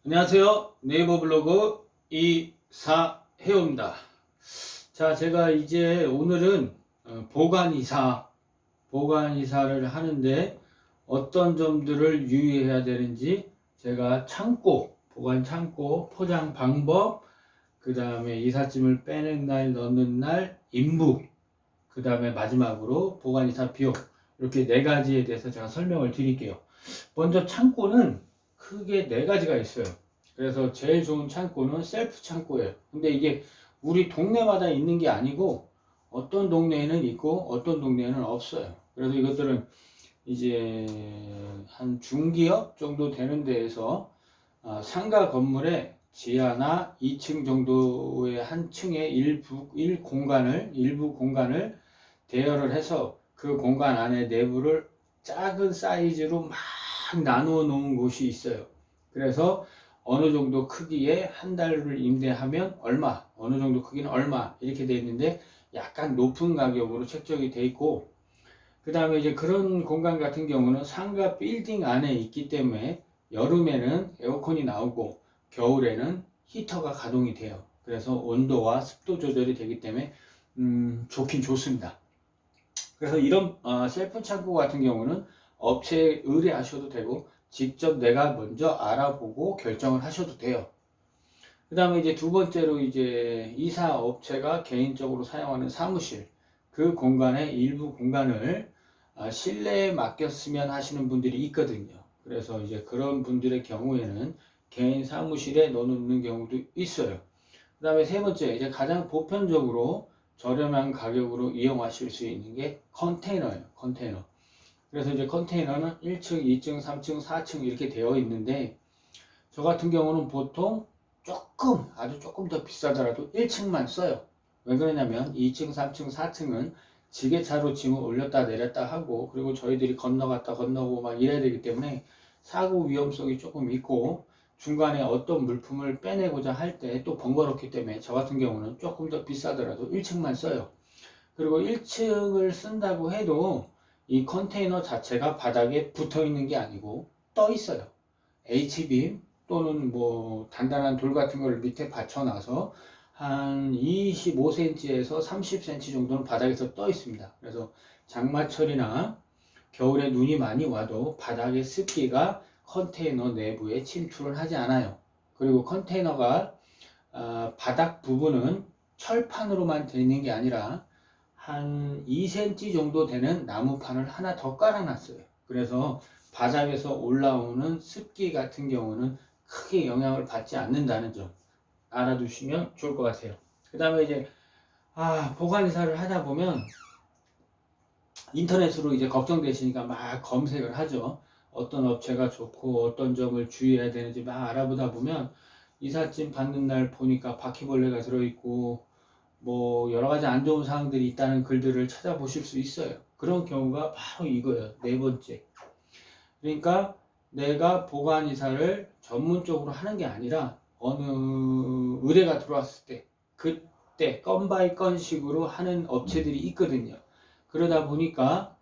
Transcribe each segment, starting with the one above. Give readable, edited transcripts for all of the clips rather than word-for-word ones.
안녕하세요. 네이버 블로그 이사해옵니다. 자, 제가 이제 오늘은 보관이사를 하는데 어떤 점들을 유의해야 되는지 제가 보관 창고, 포장 방법, 그 다음에 이삿짐을 빼는 날, 넣는 날, 인부, 그 다음에 마지막으로 보관이사 비용, 이렇게 네 가지에 대해서 제가 설명을 드릴게요. 먼저 창고는 크게 네 가지가 있어요. 그래서 제일 좋은 창고는 셀프 창고예요. 근데 이게 우리 동네마다 있는 게 아니고 어떤 동네에는 있고 어떤 동네에는 없어요. 그래서 이것들은 이제 한 중기업 정도 되는 데에서 상가 건물의 지하나 2층 정도의 한 층의 일부 공간을 대여를 해서 그 공간 안에 내부를 작은 사이즈로 막 나누어 놓은 곳이 있어요. 그래서 어느 정도 크기의 한 달을 임대하면 얼마, 어느 정도 크기는 얼마 이렇게 되어 있는데 약간 높은 가격으로 책정이 되어 있고, 그 다음에 이제 그런 공간 같은 경우는 상가 빌딩 안에 있기 때문에 여름에는 에어컨이 나오고 겨울에는 히터가 가동이 돼요. 그래서 온도와 습도 조절이 되기 때문에 좋긴 좋습니다. 그래서 이런 셀프 창고 같은 경우는 업체에 의뢰하셔도 되고 직접 내가 먼저 알아보고 결정을 하셔도 돼요. 그 다음에 이제 두 번째로 이제 이사 업체가 개인적으로 사용하는 사무실, 그 공간의 일부 공간을 실내에 맡겼으면 하시는 분들이 있거든요. 그래서 이제 그런 분들의 경우에는 개인 사무실에 넣어놓는 경우도 있어요. 그 다음에 세 번째, 이제 가장 보편적으로 저렴한 가격으로 이용하실 수 있는 게 컨테이너예요. 컨테이너. 그래서 이제 컨테이너는 1층, 2층, 3층, 4층 이렇게 되어 있는데 저 같은 경우는 보통 아주 조금 더 비싸더라도 1층만 써요. 왜 그러냐면 2층, 3층, 4층은 지게차로 짐을 올렸다 내렸다 하고, 그리고 저희들이 건너갔다 건너고 막 이래야 되기 때문에 사고 위험성이 조금 있고, 중간에 어떤 물품을 빼내고자 할 때 또 번거롭기 때문에 저 같은 경우는 조금 더 비싸더라도 1층만 써요. 그리고 1층을 쓴다고 해도 이 컨테이너 자체가 바닥에 붙어 있는 게 아니고 떠 있어요. H빔 또는 뭐 단단한 돌 같은 걸 밑에 받쳐놔서 한 25cm에서 30cm 정도는 바닥에서 떠 있습니다. 그래서 장마철이나 겨울에 눈이 많이 와도 바닥의 습기가 컨테이너 내부에 침투를 하지 않아요. 그리고 컨테이너가 바닥 부분은 철판으로만 되어 있는 게 아니라 한 2cm 정도 되는 나무판을 하나 더 깔아놨어요. 그래서 바닥에서 올라오는 습기 같은 경우는 크게 영향을 받지 않는다는 점 알아두시면 좋을 것 같아요. 그 다음에 이제 보관 이사를 하다 보면 인터넷으로 이제 걱정되시니까 막 검색을 하죠. 어떤 업체가 좋고 어떤 점을 주의해야 되는지 막 알아보다 보면 이삿짐 받는 날 보니까 바퀴벌레가 들어있고 뭐 여러 가지 안 좋은 사항들이 있다는 글들을 찾아보실 수 있어요. 그런 경우가 바로 이거예요. 네 번째. 그러니까 내가 보관 이사를 전문적으로 하는 게 아니라 어느 의뢰가 들어왔을 때 그때 건 바이 건식으로 하는 업체들이 있거든요. 그러다 보니까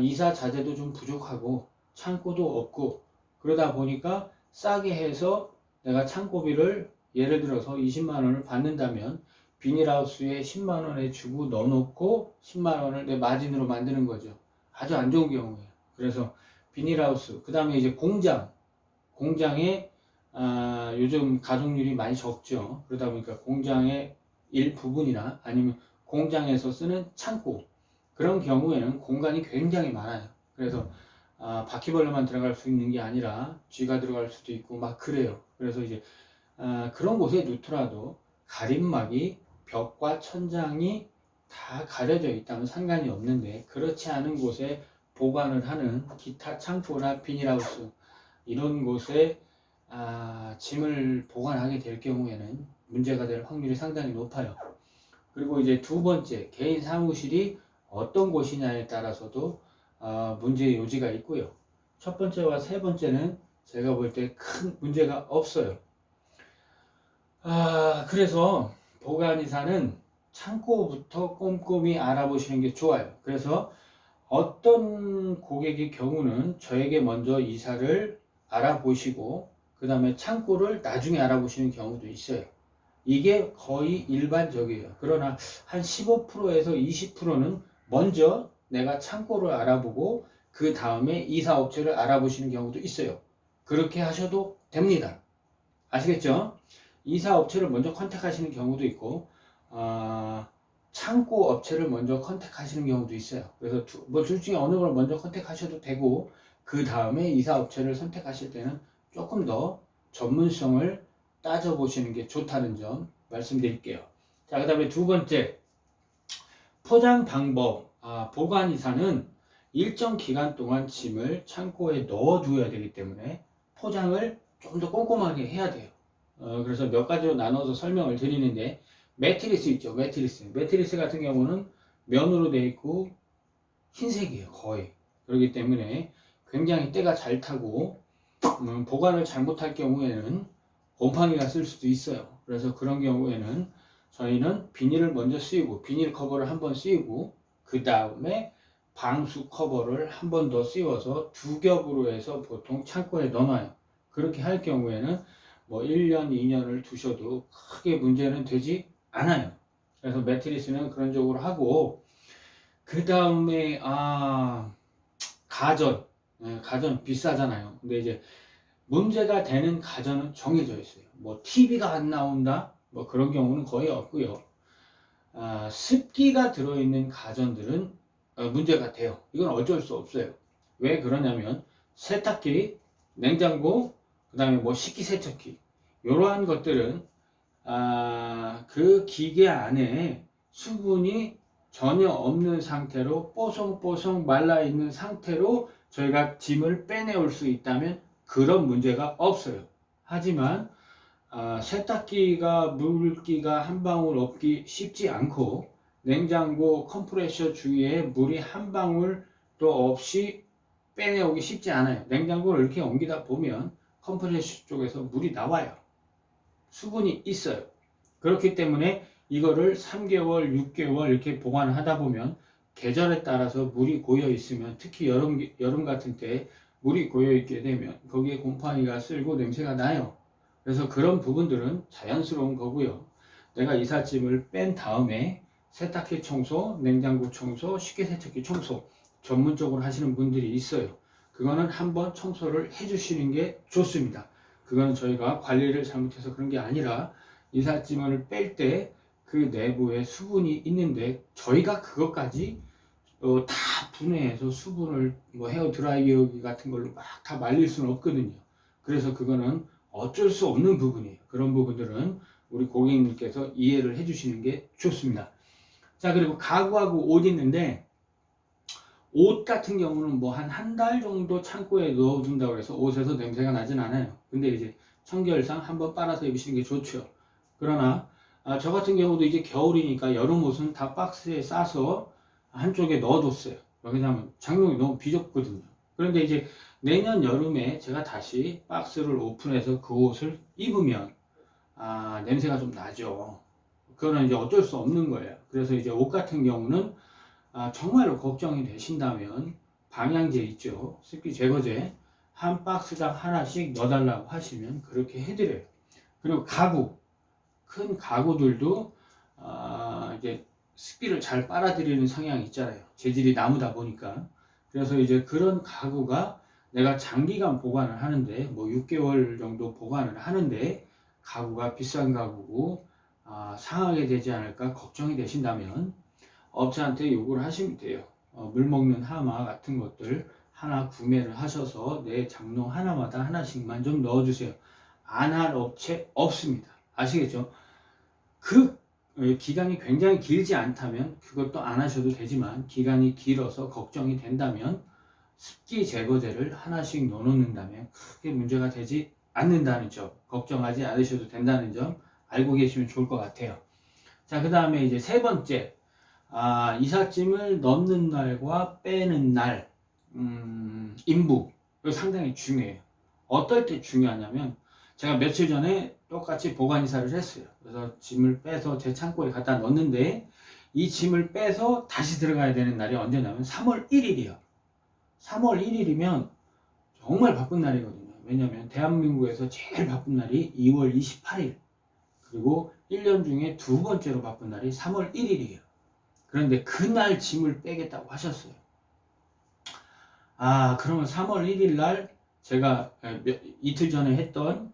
이사 자재도 좀 부족하고 창고도 없고, 그러다 보니까 싸게 해서 내가 창고비를 예를 들어서 20만 원을 받는다면 비닐하우스에 10만 원에 주고 넣어놓고 10만 원을 내 마진으로 만드는 거죠. 아주 안 좋은 경우예요. 그래서 비닐하우스, 그 다음에 이제 공장에 요즘 가동률이 많이 적죠. 그러다 보니까 공장의 일부분이나 아니면 공장에서 쓰는 창고, 그런 경우에는 공간이 굉장히 많아요. 그래서 바퀴벌레만 들어갈 수 있는 게 아니라 쥐가 들어갈 수도 있고 막 그래요. 그래서 이제 그런 곳에 놓더라도 가림막이 벽과 천장이 다 가려져 있다면 상관이 없는데, 그렇지 않은 곳에 보관을 하는 기타 창고나 비닐하우스 이런 곳에 짐을 보관하게 될 경우에는 문제가 될 확률이 상당히 높아요. 그리고 이제 두 번째, 개인 사무실이 어떤 곳이냐에 따라서도 문제의 요지가 있고요. 첫 번째와 세 번째는 제가 볼 때 큰 문제가 없어요. 그래서 보관이사는 창고부터 꼼꼼히 알아보시는 게 좋아요. 그래서 어떤 고객의 경우는 저에게 먼저 이사를 알아보시고 그 다음에 창고를 나중에 알아보시는 경우도 있어요. 이게 거의 일반적이에요. 그러나 한 15%에서 20%는 먼저 내가 창고를 알아보고 그 다음에 이사업체를 알아보시는 경우도 있어요. 그렇게 하셔도 됩니다. 아시겠죠? 이사업체를 먼저 컨택하시는 경우도 있고 창고 업체를 먼저 컨택하시는 경우도 있어요. 그래서 둘 중에 어느 걸 먼저 컨택하셔도 되고 그 다음에 이사업체를 선택하실 때는 조금 더 전문성을 따져보시는 게 좋다는 점 말씀드릴게요. 자, 그 다음에 두 번째, 포장 방법. 보관이사는 일정 기간 동안 짐을 창고에 넣어두어야 되기 때문에 포장을 좀 더 꼼꼼하게 해야 돼요. 그래서 몇 가지로 나눠서 설명을 드리는데, 매트리스 있죠. 매트리스 같은 경우는 면으로 되어 있고 흰색이에요. 거의. 그렇기 때문에 굉장히 때가 잘 타고 보관을 잘못할 경우에는 곰팡이가 쓸 수도 있어요. 그래서 그런 경우에는 저희는 비닐을 먼저 씌우고 비닐 커버를 한번 씌우고 그 다음에 방수 커버를 한 번 더 씌워서 두 겹으로 해서 보통 창고에 넣어놔요. 그렇게 할 경우에는 뭐 1년, 2년을 두셔도 크게 문제는 되지 않아요. 그래서 매트리스는 그런 쪽으로 하고 그 다음에 가전 비싸잖아요. 근데 이제 문제가 되는 가전은 정해져 있어요. 뭐 TV가 안 나온다, 뭐 그런 경우는 거의 없고요. 습기가 들어있는 가전들은 문제가 돼요. 이건 어쩔 수 없어요. 왜 그러냐면 세탁기, 냉장고, 그 다음에 뭐 식기세척기 이러한 것들은 그 기계 안에 수분이 전혀 없는 상태로 뽀송뽀송 말라있는 상태로 저희가 짐을 빼내올 수 있다면 그런 문제가 없어요. 하지만 세탁기가 물기가 한 방울 없기 쉽지 않고 냉장고 컴프레셔 주위에 물이 한 방울도 없이 빼내오기 쉽지 않아요. 냉장고를 이렇게 옮기다 보면 컴프레셔 쪽에서 물이 나와요. 수분이 있어요. 그렇기 때문에 이거를 3개월, 6개월 이렇게 보관을 하다 보면 계절에 따라서 물이 고여 있으면 특히 여름 같은 때 물이 고여 있게 되면 거기에 곰팡이가 쓸고 냄새가 나요. 그래서 그런 부분들은 자연스러운 거고요. 내가 이삿짐을 뺀 다음에 세탁기 청소, 냉장고 청소, 식기세척기 청소 전문적으로 하시는 분들이 있어요. 그거는 한번 청소를 해주시는 게 좋습니다. 그거는 저희가 관리를 잘못해서 그런 게 아니라 이삿짐을 뺄 때 그 내부에 수분이 있는데 저희가 그것까지 다 분해해서 수분을 뭐 헤어 드라이어기 같은 걸로 막 다 말릴 수는 없거든요. 그래서 그거는 어쩔 수 없는 부분이에요. 그런 부분들은 우리 고객님께서 이해를 해주시는 게 좋습니다. 자, 그리고 가구하고 옷 있는데 옷 같은 경우는 뭐 한 달 정도 창고에 넣어둔다고 해서 옷에서 냄새가 나진 않아요. 근데 이제 청결상 한번 빨아서 입으시는 게 좋죠. 그러나 저 같은 경우도 이제 겨울이니까 여름 옷은 다 박스에 싸서 한쪽에 넣어뒀어요. 왜냐하면 장롱이 너무 비좁거든요. 그런데 이제 내년 여름에 제가 다시 박스를 오픈해서 그 옷을 입으면 냄새가 좀 나죠. 그거는 이제 어쩔 수 없는 거예요. 그래서 이제 옷 같은 경우는 정말로 걱정이 되신다면 방향제 있죠. 습기 제거제 한 박스당 하나씩 넣어달라고 하시면 그렇게 해드려요. 그리고 가구, 큰 가구들도 이제 습기를 잘 빨아들이는 성향이 있잖아요. 재질이 나무다 보니까. 그래서 이제 그런 가구가 내가 장기간 보관을 하는데 뭐 6개월 정도 보관을 하는데 가구가 비싼 가구고 상하게 되지 않을까 걱정이 되신다면 업체한테 요구를 하시면 돼요. 물 먹는 하마 같은 것들 하나 구매를 하셔서 내 장롱 하나마다 하나씩만 좀 넣어주세요. 안 할 업체 없습니다. 아시겠죠? 그 기간이 굉장히 길지 않다면 그것도 안 하셔도 되지만 기간이 길어서 걱정이 된다면 습기 제거제를 하나씩 넣어놓는다면 크게 문제가 되지 않는다는 점, 걱정하지 않으셔도 된다는 점 알고 계시면 좋을 것 같아요. 자, 그 다음에 이제 세 번째, 이삿짐을 넣는 날과 빼는 날, 인부. 이거 상당히 중요해요. 어떨 때 중요하냐면, 제가 며칠 전에 똑같이 보관 이사를 했어요. 그래서 짐을 빼서 제 창고에 갖다 넣었는데, 이 짐을 빼서 다시 들어가야 되는 날이 언제냐면 3월 1일이요. 3월 1일이면 정말 바쁜 날이거든요. 왜냐하면 대한민국에서 제일 바쁜 날이 2월 28일, 그리고 1년 중에 두 번째로 바쁜 날이 3월 1일이에요. 그런데 그날 짐을 빼겠다고 하셨어요. 그러면 3월 1일 날 제가 이틀 전에 했던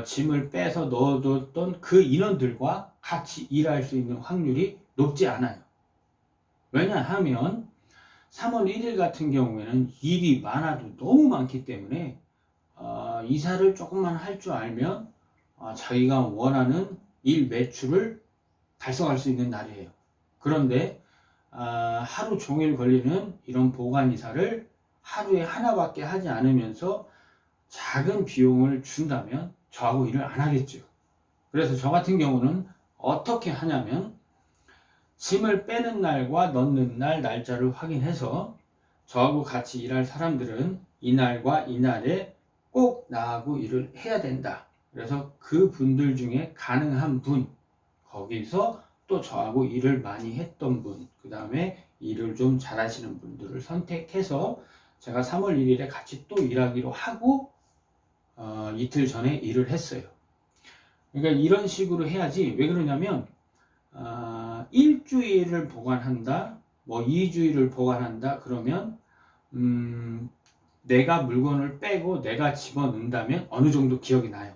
짐을 빼서 넣어뒀던 그 인원들과 같이 일할 수 있는 확률이 높지 않아요. 왜냐하면 3월 1일 같은 경우에는 일이 많아도 너무 많기 때문에 이사를 조금만 할 줄 알면 자기가 원하는 일 매출을 달성할 수 있는 날이에요. 그런데 하루 종일 걸리는 이런 보관 이사를 하루에 하나밖에 하지 않으면서 작은 비용을 준다면 저하고 일을 안 하겠죠. 그래서 저 같은 경우는 어떻게 하냐면 짐을 빼는 날과 넣는 날 날짜를 확인해서 저하고 같이 일할 사람들은 이날과 이날에 꼭 나하고 일을 해야 된다. 그래서 그 분들 중에 가능한 분, 거기서 또 저하고 일을 많이 했던 분, 그 다음에 일을 좀 잘하시는 분들을 선택해서 제가 3월 1일에 같이 또 일하기로 하고 이틀 전에 일을 했어요. 그러니까 이런 식으로 해야지. 왜 그러냐면 일주일을 보관한다, 뭐 2주일을 보관한다 그러면 내가 물건을 빼고 내가 집어넣는다면 어느 정도 기억이 나요.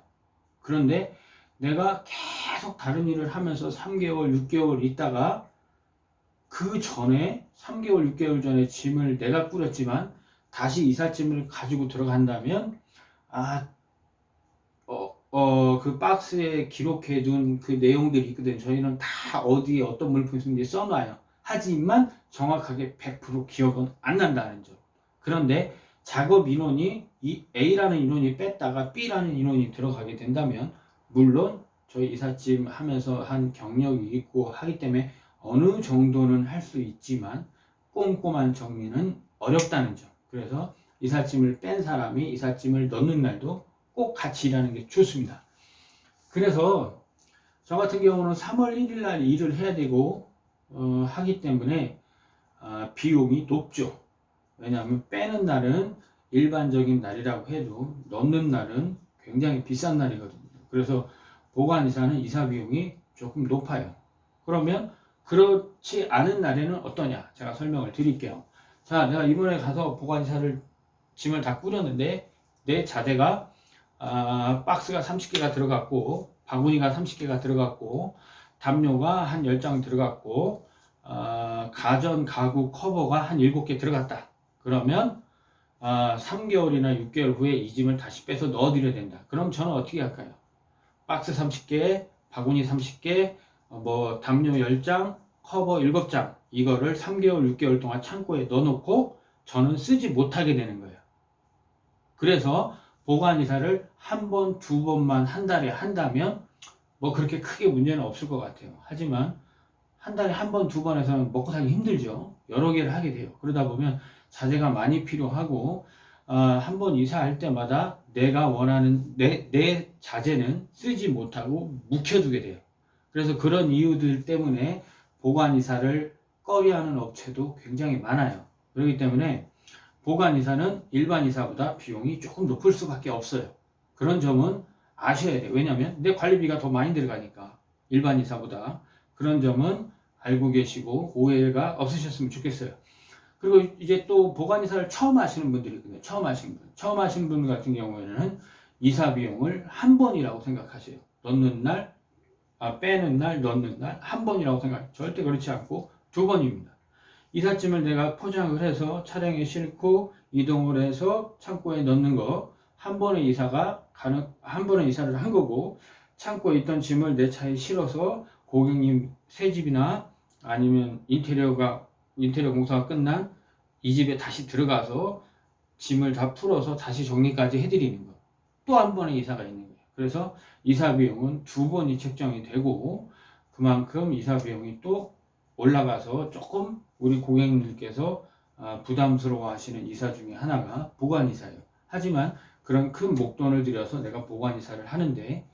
그런데 내가 계속 다른 일을 하면서 3개월, 6개월 있다가 그 전에 3개월, 6개월 전에 짐을 내가 꾸렸지만 다시 이삿짐을 가지고 들어간다면 그 박스에 기록해둔 그 내용들이 있거든. 저희는 다 어디에 어떤 물품이 있는지 써놔요. 하지만 정확하게 100% 기억은 안 난다는 점. 그런데 작업 인원이 이 A라는 인원이 뺐다가 B라는 인원이 들어가게 된다면 물론 저희 이삿짐 하면서 한 경력이 있고 하기 때문에 어느 정도는 할 수 있지만 꼼꼼한 정리는 어렵다는 점. 그래서 이삿짐을 뺀 사람이 이삿짐을 넣는 날도 꼭 같이 일하는 게 좋습니다. 그래서 저 같은 경우는 3월 1일 날 일을 해야 되고 하기 때문에 비용이 높죠. 왜냐하면 빼는 날은 일반적인 날이라고 해도 넣는 날은 굉장히 비싼 날이거든요. 그래서 보관 이사는 이사 비용이 조금 높아요. 그러면 그렇지 않은 날에는 어떠냐? 제가 설명을 드릴게요. 자, 내가 이번에 가서 보관 이사를 짐을 다 꾸렸는데 내 자재가 박스가 30개가 들어갔고 바구니가 30개가 들어갔고 담요가 한 10장 들어갔고 가전 가구 커버가 한 7개 들어갔다. 그러면 3개월이나 6개월 후에 이 짐을 다시 빼서 넣어드려야 된다. 그럼 저는 어떻게 할까요? 박스 30개, 바구니 30개, 뭐 담요 10장, 커버 7장 이거를 3개월, 6개월 동안 창고에 넣어놓고 저는 쓰지 못하게 되는 거예요. 그래서 보관 이사를 한 번, 두 번만 한 달에 한다면 뭐 그렇게 크게 문제는 없을 것 같아요. 하지만 한 달에 한 번, 두 번 해서는 먹고 살기 힘들죠. 여러 개를 하게 돼요. 그러다 보면 자재가 많이 필요하고 한 번 이사할 때마다 내가 원하는 내 자재는 쓰지 못하고 묵혀두게 돼요. 그래서 그런 이유들 때문에 보관 이사를 꺼려하는 업체도 굉장히 많아요. 그렇기 때문에 보관 이사는 일반 이사보다 비용이 조금 높을 수밖에 없어요. 그런 점은 아셔야 돼요. 왜냐하면 내 관리비가 더 많이 들어가니까 일반 이사보다. 그런 점은 알고 계시고 오해가 없으셨으면 좋겠어요. 그리고 이제 또 보관 이사를 처음 하시는 분들이 있거든요. 처음 하시는 분 같은 경우에는 이사 비용을 한 번이라고 생각하세요. 넣는 날, 빼는 날, 넣는 날 한 번이라고 생각해요. 절대 그렇지 않고 두 번입니다. 이삿짐을 내가 포장을 해서 차량에 싣고 이동을 해서 창고에 넣는 거 한 번에 한 번에 이사를 한 거고 창고에 있던 짐을 내 차에 실어서 고객님 새 집이나 아니면 인테리어 공사가 끝난 이 집에 다시 들어가서 짐을 다 풀어서 다시 정리까지 해드리는 거. 또 한 번의 이사가 있는 거예요. 그래서 이사 비용은 두 번이 책정이 되고 그만큼 이사 비용이 또 올라가서 조금 우리 고객님들께서 부담스러워 하시는 이사 중에 하나가 보관 이사예요. 하지만 그런 큰 목돈을 들여서 내가 보관 이사를 하는데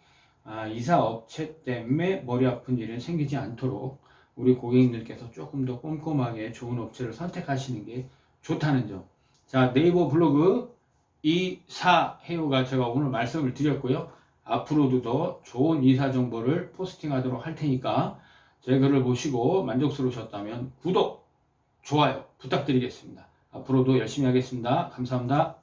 이사 업체 때문에 머리 아픈 일은 생기지 않도록 우리 고객님들께서 조금 더 꼼꼼하게 좋은 업체를 선택하시는 게 좋다는 점. 자, 네이버 블로그 이사 해요가 제가 오늘 말씀을 드렸고요. 앞으로도 더 좋은 이사 정보를 포스팅하도록 할 테니까 제 글을 보시고 만족스러우셨다면 구독, 좋아요 부탁드리겠습니다. 앞으로도 열심히 하겠습니다. 감사합니다.